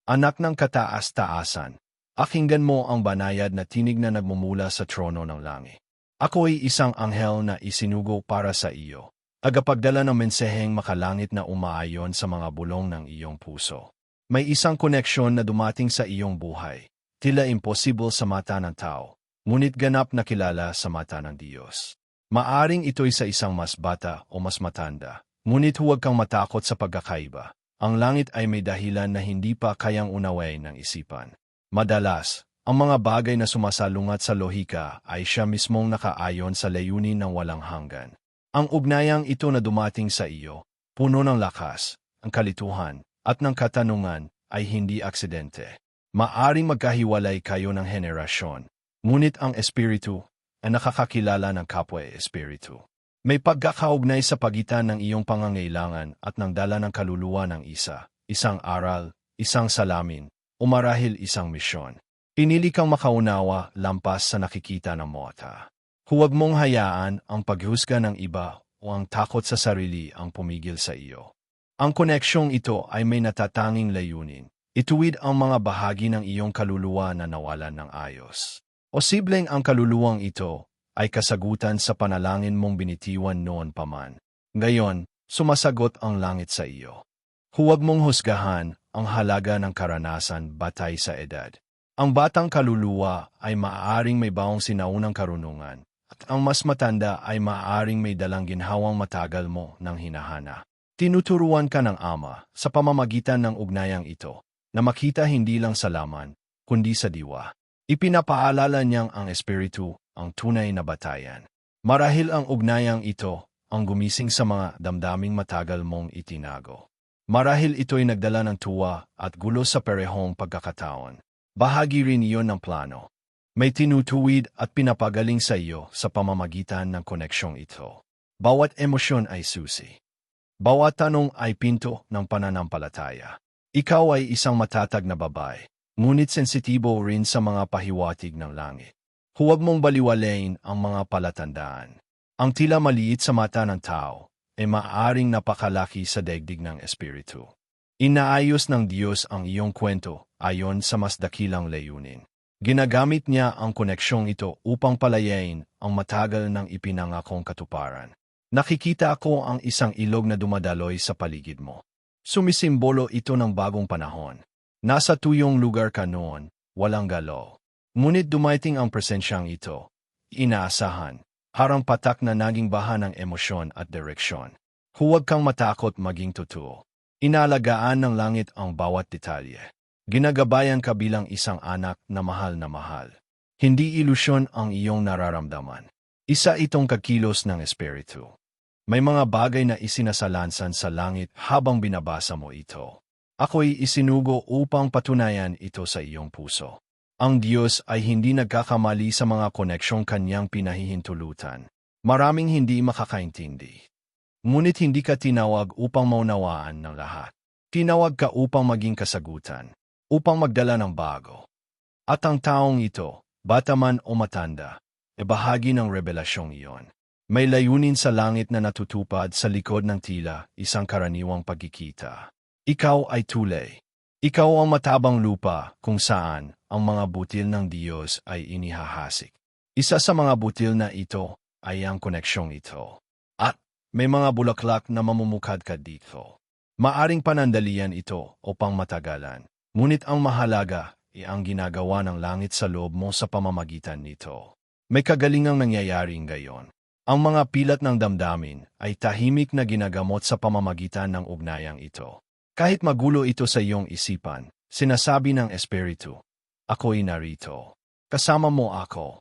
Anak ng kataas-taasan, akinggan mo ang banayad na tinig na nagmumula sa trono ng langit. Ako ay isang anghel na isinugo para sa iyo, agapagdala ng mensaheng makalangit na umaayon sa mga bulong ng iyong puso. May isang koneksyon na dumating sa iyong buhay, tila imposible sa mata ng tao, ngunit ganap na kilala sa mata ng Diyos. Maaring ito'y sa isang mas bata o mas matanda, ngunit huwag kang matakot sa pagkakaiba. Ang langit ay may dahilan na hindi pa kayang unawain ng isipan. Madalas, ang mga bagay na sumasalungat sa lohika ay siya mismong nakaayon sa layunin ng walang hanggan. Ang ugnayang ito na dumating sa iyo, puno ng lakas, ang kalituhan, at ng katanungan, ay hindi aksidente. Maaring magkahiwalay kayo ng henerasyon, ngunit ang espiritu ay nakakakilala ng kapwa-espiritu. May pagkakaugnay sa pagitan ng iyong pangangailangan at ng dala ng kaluluwa ng isa, isang aral, isang salamin, o marahil isang misyon. Pinili kang makaunawa lampas sa nakikita ng mata. Huwag mong hayaan ang paghusga ng iba o ang takot sa sarili ang pumigil sa iyo. Ang koneksyong ito ay may natatanging layunin. Ituwid ang mga bahagi ng iyong kaluluwa na nawalan ng ayos. Posibleng ang kaluluwang ito ay kasagutan sa panalangin mong binitiwan noon pa man. Ngayon, sumasagot ang langit sa iyo. Huwag mong husgahan ang halaga ng karanasan batay sa edad. Ang batang kaluluwa ay maaaring may baong sinaunang karunungan, at ang mas matanda ay maaaring may dalang ginhawang matagal mo ng hinahana. Tinuturuan ka ng Ama sa pamamagitan ng ugnayang ito, na makita hindi lang sa laman, kundi sa diwa. Ipinapaalala niyang ang espiritu, ang tunay na batayan. Marahil ang ugnayang ito ang gumising sa mga damdaming matagal mong itinago. Marahil ito'y nagdala ng tuwa at gulo sa parehong pagkakataon. Bahagi rin iyon ng plano. May tinutuwid at pinapagaling sa iyo sa pamamagitan ng koneksyong ito. Bawat emosyon ay susi. Bawat tanong ay pinto ng pananampalataya. Ikaw ay isang matatag na babae, ngunit sensitibo rin sa mga pahiwatig ng langit. Huwag mong baliwalain ang mga palatandaan. Ang tila maliit sa mata ng tao ay maaaring napakalaki sa daigdig ng espiritu. Inaayos ng Diyos ang iyong kwento ayon sa mas dakilang layunin. Ginagamit niya ang koneksyong ito upang palayain ang matagal ng ipinangakong katuparan. Nakikita ko ang isang ilog na dumadaloy sa paligid mo. Sumisimbolo ito ng bagong panahon. Nasa tuyong lugar ka noon, walang galaw. Ngunit dumating ang presensyang ito. Inaasahan, harang patak na naging baha ng emosyon at direksyon. Huwag kang matakot maging totoo. Inalagaan ng langit ang bawat detalye. Ginagabayan ka bilang isang anak na mahal na mahal. Hindi ilusyon ang iyong nararamdaman. Isa itong kakilos ng espiritu. May mga bagay na isinasalansan sa langit habang binabasa mo ito. Ako'y isinugo upang patunayan ito sa iyong puso. Ang Diyos ay hindi nagkakamali sa mga koneksyong kanyang pinahihintulutan. Maraming hindi makakaintindi. Ngunit hindi ka tinawag upang maunawaan ng lahat. Tinawag ka upang maging kasagutan, upang magdala ng bago. At ang taong ito, bata man o matanda, ay bahagi ng revelasyong iyon. May layunin sa langit na natutupad sa likod ng tila, isang karaniwang pagkikita. Ikaw ay tulay. Ikaw ang matabang lupa kung saan ang mga butil ng Diyos ay inihahasik. Isa sa mga butil na ito ay ang koneksyong ito. At may mga bulaklak na mamumukad ka dito. Maaring panandalian ito o pangmatagalan. Ngunit ang mahalaga ay ang ginagawa ng langit sa loob mo sa pamamagitan nito. May kagalingang nangyayaring gayon. Ang mga pilat ng damdamin ay tahimik na ginagamot sa pamamagitan ng ugnayang ito. Kahit magulo ito sa iyong isipan, sinasabi ng espiritu, ako'y narito. Kasama mo ako.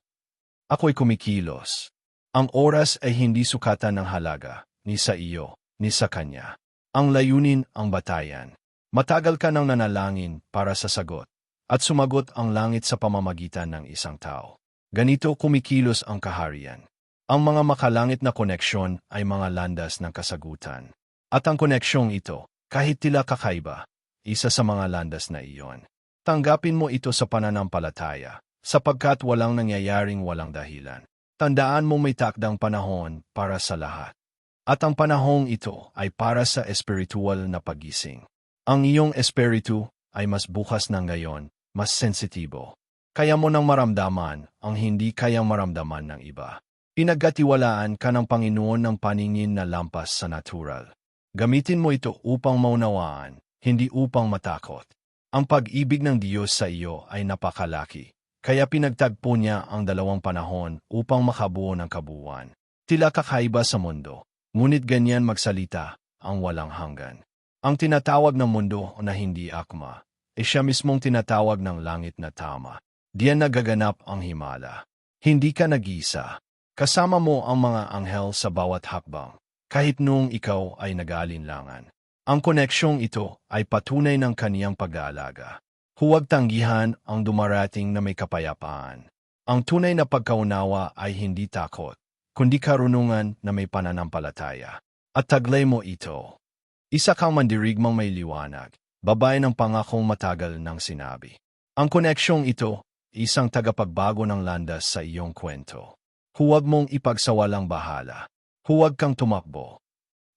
Ako'y kumikilos. Ang oras ay hindi sukatan ng halaga, ni sa iyo, ni sa kanya. Ang layunin ang batayan. Matagal ka nang nanalangin para sa sagot, at sumagot ang langit sa pamamagitan ng isang tao. Ganito kumikilos ang kaharian. Ang mga makalangit na koneksyon ay mga landas ng kasagutan. At ang koneksyong ito, kahit tila kakaiba, isa sa mga landas na iyon. Tanggapin mo ito sa pananampalataya, sapagkat walang nangyayaring walang dahilan. Tandaan mo may takdang panahon para sa lahat. At ang panahong ito ay para sa espiritual na pagising. Ang iyong espiritu ay mas bukas na ngayon, mas sensitibo. Kaya mo nang maramdaman ang hindi kayang maramdaman ng iba. Pinagkatiwalaan ka ng Panginoon ng paningin na lampas sa natural. Gamitin mo ito upang maunawaan, hindi upang matakot. Ang pag-ibig ng Diyos sa iyo ay napakalaki. Kaya pinagtagpo niya ang dalawang panahon upang makabuo ng kabuuan. Tila kakaiba sa mundo, ngunit ganyan magsalita ang walang hanggan. Ang tinatawag ng mundo na hindi akma, siya mismong tinatawag ng langit na tama. Diyan nagaganap ang himala. Hindi ka nag-iisa. Kasama mo ang mga anghel sa bawat hakbang, kahit noong ikaw ay nag-aalinlangan. Ang koneksyong ito ay patunay ng kaniyang pag-aalaga. Huwag tanggihan ang dumarating na may kapayapaan. Ang tunay na pagkaunawa ay hindi takot, kundi karunungan na may pananampalataya. At taglay mo ito. Isa kang mandirigmang may liwanag, babae ng pangakong matagal ng sinabi. Ang koneksyong ito, isang tagapagbago ng landas sa iyong kwento. Huwag mong ipagsawalang bahala. Huwag kang tumakbo.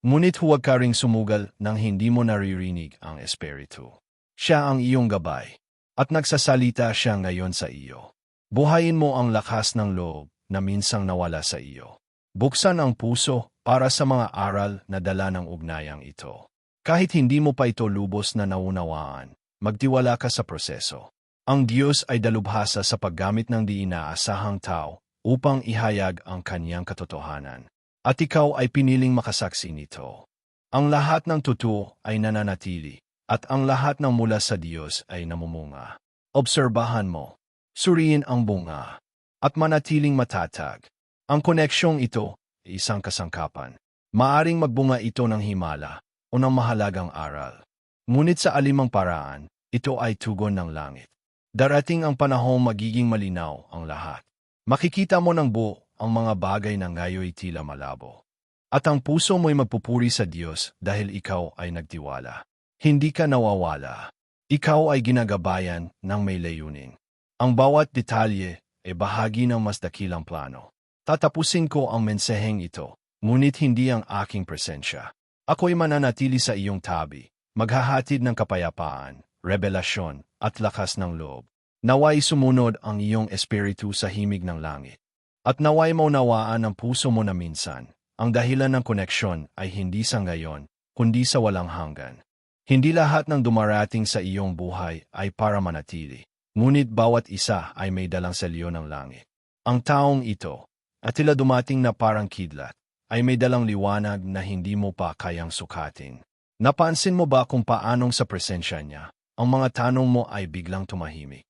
Ngunit huwag ka ring sumugal nang hindi mo naririnig ang Espiritu. Siya ang iyong gabay, at nagsasalita siya ngayon sa iyo. Buhayin mo ang lakas ng loob na minsang nawala sa iyo. Buksan ang puso para sa mga aral na dala ng ugnayang ito. Kahit hindi mo pa ito lubos na naunawaan, magtiwala ka sa proseso. Ang Diyos ay dalubhasa sa paggamit ng di inaasahang tao upang ihayag ang kaniyang katotohanan. At ikaw ay piniling makasaksi nito. Ang lahat ng totoo ay nananatili, at ang lahat ng mula sa Diyos ay namumunga. Obserbahan mo, suriin ang bunga, at manatiling matatag. Ang koneksyong ito ay isang kasangkapan. Maaring magbunga ito ng himala o ng mahalagang aral. Ngunit sa alimang paraan, ito ay tugon ng langit. Darating ang panahong magiging malinaw ang lahat. Makikita mo ng buo ang mga bagay na ngayoy tila malabo. At ang puso mo'y magpupuri sa Diyos dahil ikaw ay nagtiwala. Hindi ka nawawala. Ikaw ay ginagabayan ng may layunin. Ang bawat detalye ay bahagi ng mas dakilang plano. Tatapusin ko ang mensaheng ito, ngunit hindi ang aking presensya. Ako'y mananatili sa iyong tabi, maghahatid ng kapayapaan, revelasyon, at lakas ng loob. Naway sumunod ang iyong espiritu sa himig ng langit. At naway maunawaan ang puso mo na minsan, ang dahilan ng koneksyon ay hindi sa ngayon, kundi sa walang hanggan. Hindi lahat ng dumarating sa iyong buhay ay para manatili, ngunit bawat isa ay may dalang selyo ng langit. Ang taong ito, at tila dumating na parang kidlat, ay may dalang liwanag na hindi mo pa kayang sukatin. Napansin mo ba kung paanong sa presensya niya, ang mga tanong mo ay biglang tumahimik?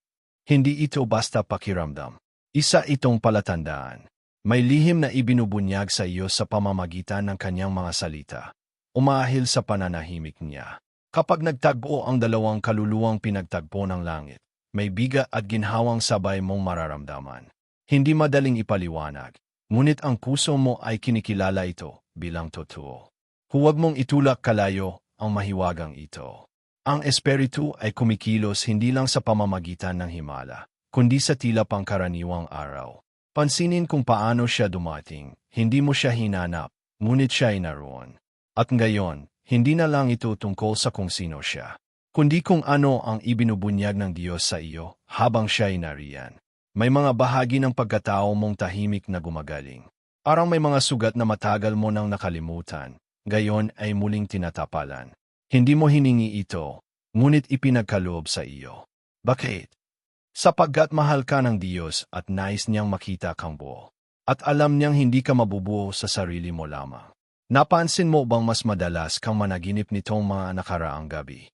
Hindi ito basta pakiramdam. Isa itong palatandaan. May lihim na ibinubunyag sa iyo sa pamamagitan ng kanyang mga salita. Umahil sa pananahimik niya. Kapag nagtagpo ang dalawang kaluluwang pinagtagpo ng langit, may biga at ginhawang sabay mong mararamdaman. Hindi madaling ipaliwanag, ngunit ang puso mo ay kinikilala ito bilang totoo. Huwag mong itulak kalayo ang mahiwagang ito. Ang espiritu ay kumikilos hindi lang sa pamamagitan ng himala, kundi sa tila pangkaraniwang araw. Pansinin kung paano siya dumating, hindi mo siya hinanap, ngunit siya ay naroon. At ngayon, hindi na lang ito tungkol sa kung sino siya, kundi kung ano ang ibinubunyag ng Diyos sa iyo habang siya ay nariyan. May mga bahagi ng pagkatao mong tahimik na gumagaling. Parang may mga sugat na matagal mo nang nakalimutan, gayon ay muling tinatapalan. Hindi mo hiningi ito, ngunit ipinagkaloob sa iyo. Bakit? Sapagkat mahal ka ng Diyos at nais niyang makita kang buo. At alam niyang hindi ka mabubuo sa sarili mo lamang. Napansin mo bang mas madalas kang managinip nitong mga nakaraang gabi?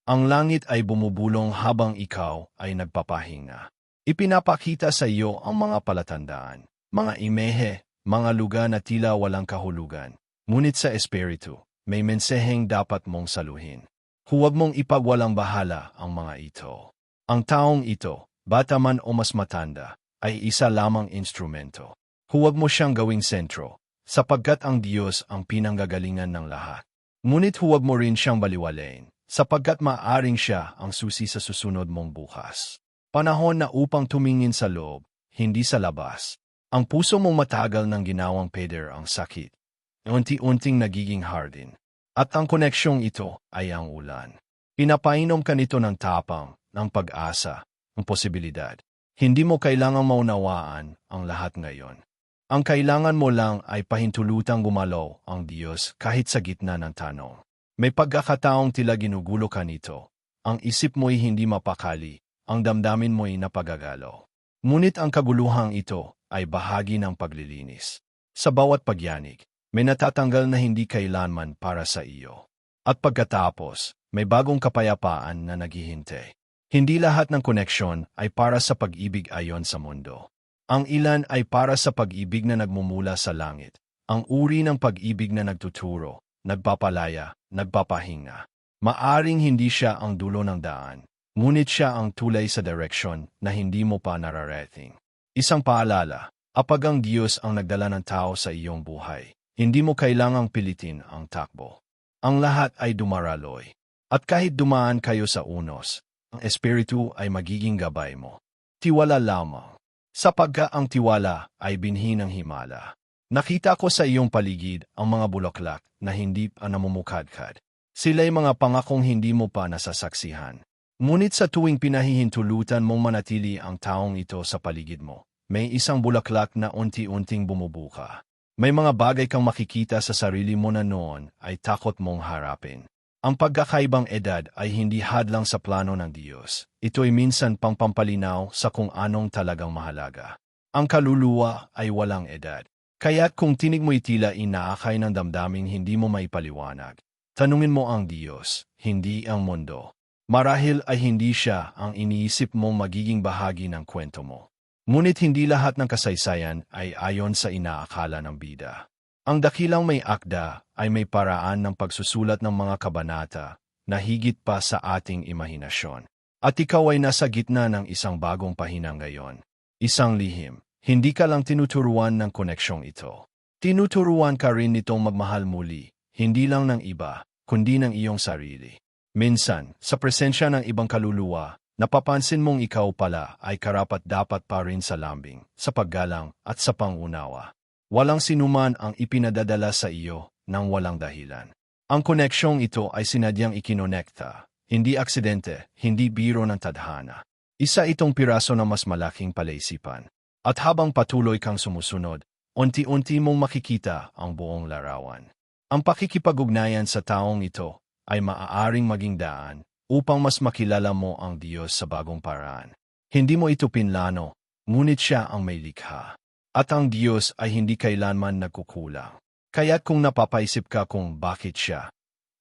Ang langit ay bumubulong habang ikaw ay nagpapahinga. Ipinapakita sa iyo ang mga palatandaan, mga imehe, mga lugar na tila walang kahulugan. Ngunit sa espiritu, may mensaheng dapat mong saluhin. Huwag mong ipagwalang bahala ang mga ito. Ang taong ito, bata man o mas matanda, ay isa lamang instrumento. Huwag mo siyang gawing sentro, sapagkat ang Diyos ang pinanggagalingan ng lahat. Ngunit huwag mo rin siyang baliwalain, sapagkat maaring siya ang susi sa susunod mong bukas. Panahon na upang tumingin sa loob, hindi sa labas. Ang puso mong matagal ng ginawang peder ang sakit. Unti-unting nagiging hardin. At ang koneksyong ito ay ang ulan. Pinapainom ka nito ng tapang, ng pag-asa, ng posibilidad. Hindi mo kailangang maunawaan ang lahat ngayon. Ang kailangan mo lang ay pahintulutang gumalaw ang Diyos kahit sa gitna ng tanong. May pagkakataong tila ginugulo ka nito. Ang isip mo'y hindi mapakali, ang damdamin mo'y napagagalaw. Ngunit ang kaguluhang ito ay bahagi ng paglilinis. Sa bawat pagyanig, may natatanggal na hindi kailanman para sa iyo. At pagkatapos, may bagong kapayapaan na naghihintay. Hindi lahat ng koneksyon ay para sa pag-ibig ayon sa mundo. Ang ilan ay para sa pag-ibig na nagmumula sa langit. Ang uri ng pag-ibig na nagtuturo, nagpapalaya, nagpapahinga. Maaring hindi siya ang dulo ng daan, ngunit siya ang tulay sa direksyon na hindi mo pa nararating. Isang paalala, kapag ang Diyos ang nagdala ng tao sa iyong buhay, hindi mo kailangang pilitin ang takbo. Ang lahat ay dumaraloy. At kahit dumaan kayo sa unos, ang Espiritu ay magiging gabay mo. Tiwala lamang. Sapagkat ang tiwala ay binhi ng himala. Nakita ko sa iyong paligid ang mga bulaklak na hindi pa namumukadkad. Sila'y mga pangakong hindi mo pa nasasaksihan. Ngunit sa tuwing pinahihintulutan mong manatili ang taong ito sa paligid mo, may isang bulaklak na unti-unting bumubuka. May mga bagay kang makikita sa sarili mo na noon ay takot mong harapin. Ang pagkakaibang edad ay hindi hadlang sa plano ng Diyos. Ito'y minsan pang pampalinaw sa kung anong talagang mahalaga. Ang kaluluwa ay walang edad. Kaya't kung tinig mo'y tila inaakay ng damdaming hindi mo maipaliwanag, tanungin mo ang Diyos, hindi ang mundo. Marahil ay hindi siya ang iniisip mong magiging bahagi ng kwento mo. Ngunit hindi lahat ng kasaysayan ay ayon sa inaakala ng bida. Ang dakilang may akda ay may paraan ng pagsusulat ng mga kabanata na higit pa sa ating imahinasyon. At ikaw ay nasa gitna ng isang bagong pahina ngayon. Isang lihim. Hindi ka lang tinuturuan ng koneksyong ito. Tinuturuan ka rin nitong magmahal muli, hindi lang ng iba, kundi ng iyong sarili. Minsan, sa presensya ng ibang kaluluwa, napapansin mong ikaw pala ay karapat-dapat pa rin sa lambing, sa paggalang at sa pangunawa. Walang sinuman ang ipinadadala sa iyo nang walang dahilan. Ang koneksyong ito ay sinadyang ikinonekta, hindi aksidente, hindi biro ng tadhana. Isa itong piraso ng mas malaking palaisipan. At habang patuloy kang sumusunod, unti-unti mong makikita ang buong larawan. Ang pakikipag-ugnayan sa taong ito ay maaaring maging daan upang mas makilala mo ang Diyos sa bagong paraan. Hindi mo ito pinlano, ngunit siya ang may likha. At ang Diyos ay hindi kailanman nagkukulang. Kaya't kung napapaisip ka kung bakit siya,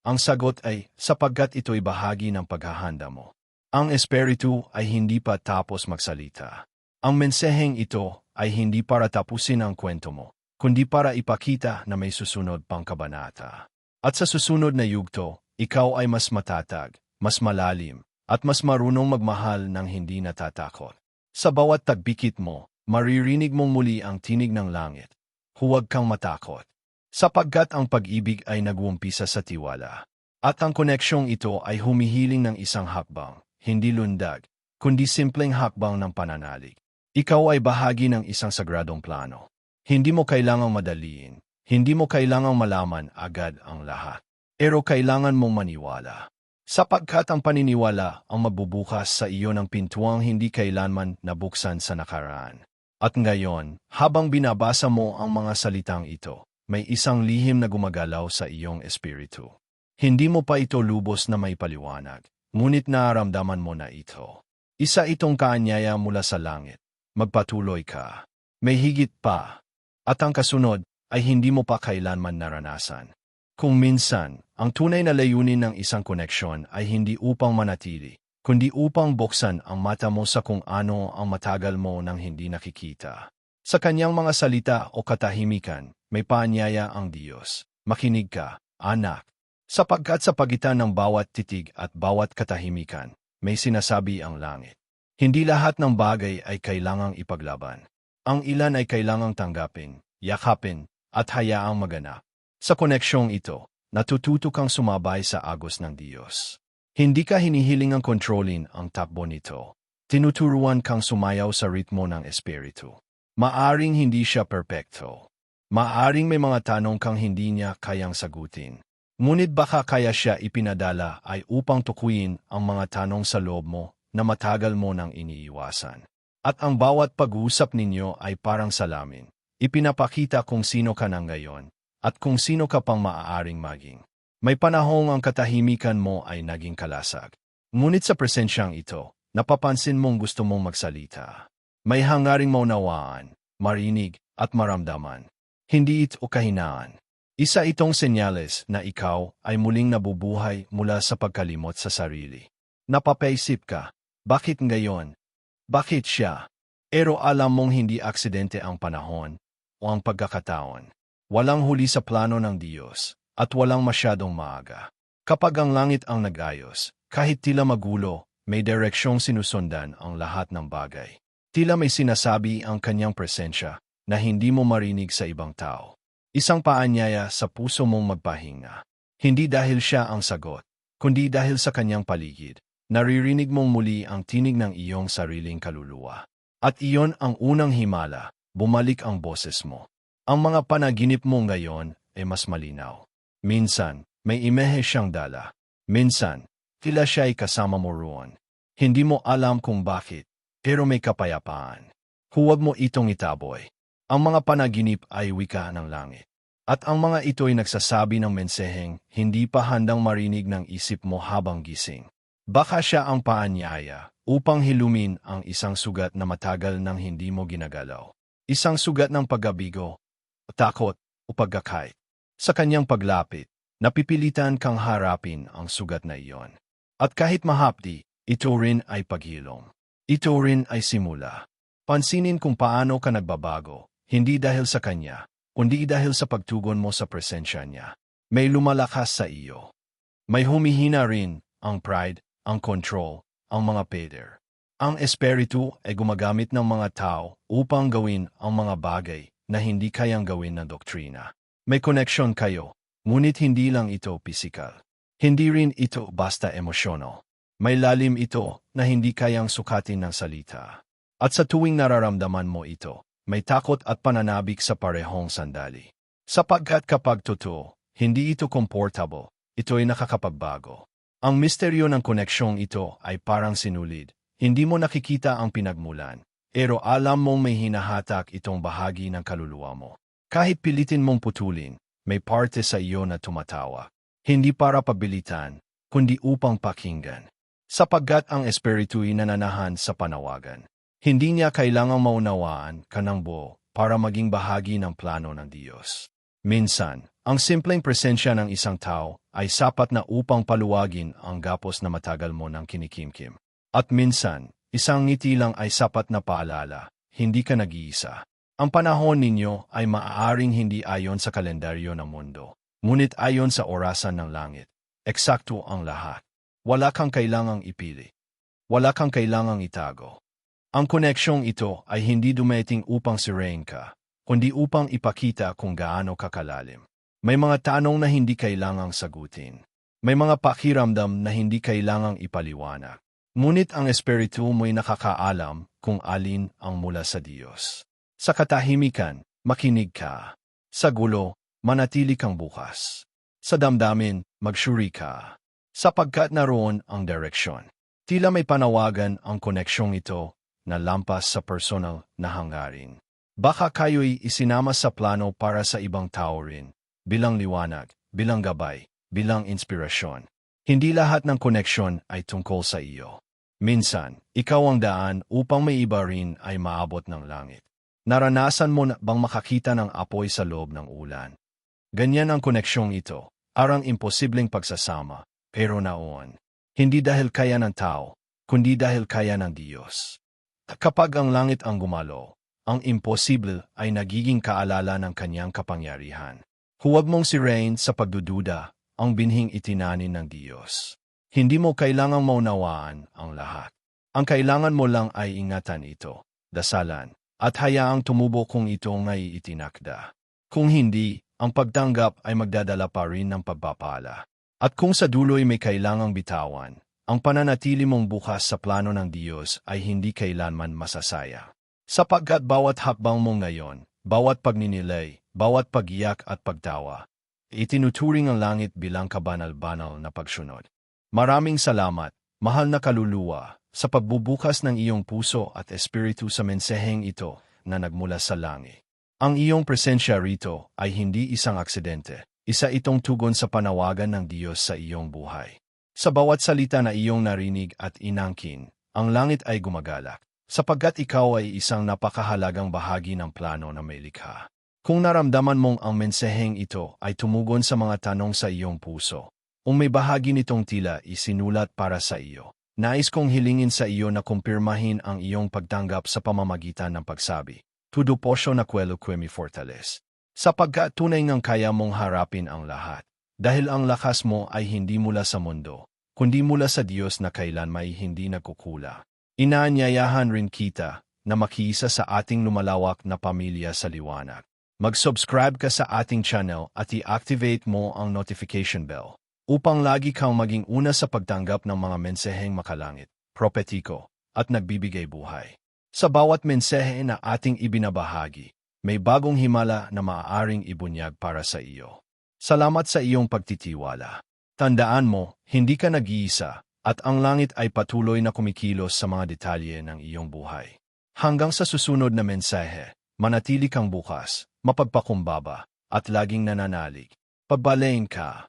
ang sagot ay sapagkat ito'y bahagi ng paghahanda mo. Ang Espiritu ay hindi pa tapos magsalita. Ang mensaheng ito ay hindi para tapusin ang kwento mo, kundi para ipakita na may susunod pang kabanata. At sa susunod na yugto, ikaw ay mas matatag, mas malalim, at mas marunong magmahal ng hindi natatakot. Sa bawat tagbikit mo, maririnig mong muli ang tinig ng langit. Huwag kang matakot. Sapagkat ang pag-ibig ay nag-uumpisa sa tiwala. At ang koneksyong ito ay humihiling ng isang hakbang, hindi lundag, kundi simpleng hakbang ng pananalig. Ikaw ay bahagi ng isang sagradong plano. Hindi mo kailangang madaliin, hindi mo kailangang malaman agad ang lahat. Pero kailangan mong maniwala. Sapagkat ang paniniwala ang magbubukas sa iyo ng pintuang hindi kailanman nabuksan sa nakaraan. At ngayon, habang binabasa mo ang mga salitang ito, may isang lihim na gumagalaw sa iyong espiritu. Hindi mo pa ito lubos na may paliwanag, ngunit nararamdaman mo na ito. Isa itong kaanyaya mula sa langit. Magpatuloy ka. May higit pa. At ang kasunod ay hindi mo pa kailanman naranasan. Kung minsan, ang tunay na layunin ng isang koneksyon ay hindi upang manatili, kundi upang buksan ang mata mo sa kung ano ang matagal mo nang hindi nakikita. Sa kanyang mga salita o katahimikan, may paanyaya ang Diyos. Makinig ka, anak. Sapagkat sa pagitan ng bawat titig at bawat katahimikan, may sinasabi ang langit. Hindi lahat ng bagay ay kailangang ipaglaban. Ang ilan ay kailangang tanggapin, yakapin, at hayaang maganap. Sa koneksyong ito, natututo kang sumabay sa agos ng Diyos. Hindi ka hinihiling ang kontrolin ang takbo nito. Tinuturuan kang sumayaw sa ritmo ng Espiritu. Maaring hindi siya perpekto. Maaring may mga tanong kang hindi niya kayang sagutin. Ngunit baka kaya siya ipinadala ay upang tukuyin ang mga tanong sa loob mo na matagal mo nang iniiwasan. At ang bawat pag-uusap ninyo ay parang salamin. Ipinapakita kung sino ka na ngayon at kung sino ka pang maaaring maging. May panahong ang katahimikan mo ay naging kalasag. Ngunit sa presensyang ito, napapansin mong gusto mong magsalita. May hangaring maunawaan, marinig at maramdaman. Hindi ito kahinaan. Isa itong senyales na ikaw ay muling nabubuhay mula sa pagkalimot sa sarili. Napapaisip ka, bakit ngayon? Bakit siya? Pero alam mong hindi aksidente ang panahon o ang pagkakataon. Walang huli sa plano ng Diyos at walang masyadong maaga. Kapag ang langit ang nag-ayos, kahit tila magulo, may direksyong sinusundan ang lahat ng bagay. Tila may sinasabi ang kanyang presensya na hindi mo marinig sa ibang tao. Isang paanyaya sa puso mong magpahinga. Hindi dahil siya ang sagot, kundi dahil sa kanyang paligid. Naririnig mong muli ang tinig ng iyong sariling kaluluwa. At iyon ang unang himala, bumalik ang boses mo. Ang mga panaginip mo ngayon ay mas malinaw. Minsan, may imehe siyang dala. Minsan, tila siya ay kasama mo roon. Hindi mo alam kung bakit, pero may kapayapaan. Huwag mo itong itaboy. Ang mga panaginip ay wika ng langit. At ang mga ito'y nagsasabi ng mensaheng hindi pa handang marinig ng isip mo habang gising. Baka siya ang paanyaya upang hilumin ang isang sugat na matagal nang hindi mo ginagalaw. Isang sugat ng pagkabigo, takot o pagkakait. Sa kanyang paglapit, napipilitan kang harapin ang sugat na iyon. At kahit mahapdi, ito rin ay paghilom. Ito rin ay simula. Pansinin kung paano ka nagbabago. Hindi dahil sa kanya, kundi dahil sa pagtugon mo sa presensya niya. May lumalakas sa iyo. May humihina rin ang pride, ang control, ang mga pader. Ang espiritu ay gumagamit ng mga tao upang gawin ang mga bagay na hindi kayang gawin ng doktrina. May koneksyon kayo, ngunit hindi lang ito pisikal. Hindi rin ito basta emosyonal. May lalim ito na hindi kayang sukatin ng salita. At sa tuwing nararamdaman mo ito, may takot at pananabik sa parehong sandali. Sapagkat kapag totoo, hindi ito comfortable, ito ay nakakapagbago. Ang misteryo ng koneksyong ito ay parang sinulid. Hindi mo nakikita ang pinagmulan, pero alam mong may hinahatak itong bahagi ng kaluluwa mo. Kahit pilitin mong putulin, may parte sa iyo na tumatawa. Hindi para pabilitan, kundi upang pakinggan. Sapagkat ang espiritu'y nananahan sa panawagan. Hindi niya kailangang maunawaan ka ng buo para maging bahagi ng plano ng Diyos. Minsan, ang simpleng presensya ng isang tao ay sapat na upang paluwagin ang gapos na matagal mo nang kinikimkim. At minsan, isang ngiti lang ay sapat na paalala, hindi ka nag-iisa. Ang panahon ninyo ay maaaring hindi ayon sa kalendaryo ng mundo, ngunit ayon sa orasan ng langit. Eksakto ang lahat. Wala kang kailangang ipili. Wala kang kailangang itago. Ang koneksyong ito ay hindi dumating upang sirain ka, kundi upang ipakita kung gaano kakalalim. May mga tanong na hindi kailangang sagutin. May mga pakiramdam na hindi kailangang ipaliwanag. Ngunit ang espiritu mo'y nakakaalam kung alin ang mula sa Diyos. Sa katahimikan, makinig ka. Sa gulo, manatili kang bukas. Sa damdamin, magsuri ka. Sapagkat naroon ang direksyon. Tila may panawagan ang koneksyong ito na lampas sa personal na hangarin. Baka kayo'y isinama sa plano para sa ibang tao rin, bilang liwanag, bilang gabay, bilang inspirasyon. Hindi lahat ng koneksyon ay tungkol sa iyo. Minsan, ikaw ang daan upang may iba rin ay maabot ng langit. Naranasan mo na bang makakita ng apoy sa loob ng ulan? Ganyan ang koneksyong ito, arang imposibleng pagsasama, pero naon. Hindi dahil kaya ng tao, kundi dahil kaya ng Diyos. Kapag ang langit ang gumalaw, ang imposible ay nagiging kaalala ng kanyang kapangyarihan. Huwag mong sirain sa pagdududa ang binhing itinanin ng Diyos. Hindi mo kailangang maunawaan ang lahat. Ang kailangan mo lang ay ingatan ito, dasalan, at hayaang tumubo kung ito ngay itinakda. Kung hindi, ang pagtanggap ay magdadala pa rin ng pagpapala. At kung sa dulo'y may kailangang bitawan, ang pananatili mong bukas sa plano ng Diyos ay hindi kailanman masasaya. Sapagkat bawat hakbang mo ngayon, bawat pagninilay, bawat pagiyak at pagtawa, Itinuturing ang langit bilang kabanal-banal na pagsunod. Maraming salamat, mahal na kaluluwa, sa pagbubukas ng iyong puso at espiritu sa mensaheng ito na nagmula sa langit. Ang iyong presensya rito ay hindi isang aksidente. Isa itong tugon sa panawagan ng Diyos sa iyong buhay. Sa bawat salita na iyong narinig at inangkin, ang langit ay gumagalak, sapagkat ikaw ay isang napakahalagang bahagi ng plano na may likha. Kung naramdaman mong ang mensaheng ito ay tumugon sa mga tanong sa iyong puso, o may bahagi nitong tila isinulat para sa iyo, nais kong hilingin sa iyo na kumpirmahin ang iyong pagtanggap sa pamamagitan ng pagsabi, "Todo posyo na kwelo que mi fortales." Sapagkat tunay ngang kaya mong harapin ang lahat, dahil ang lakas mo ay hindi mula sa mundo, kundi mula sa Diyos na kailan may hindi nagkukula. Inaanyayahan rin kita na makiisa sa ating lumalawak na pamilya sa liwanag. Mag-subscribe ka sa ating channel at i-activate mo ang notification bell upang lagi kang maging una sa pagtanggap ng mga mensaheng makalangit, propetiko, at nagbibigay buhay. Sa bawat mensahe na ating ibinabahagi, may bagong himala na maaaring ibunyag para sa iyo. Salamat sa iyong pagtitiwala. Tandaan mo, hindi ka nag-iisa, at ang langit ay patuloy na kumikilos sa mga detalye ng iyong buhay. Hanggang sa susunod na mensahe, manatili kang bukas, mapagpakumbaba, at laging nananalig. Pagbalain ka.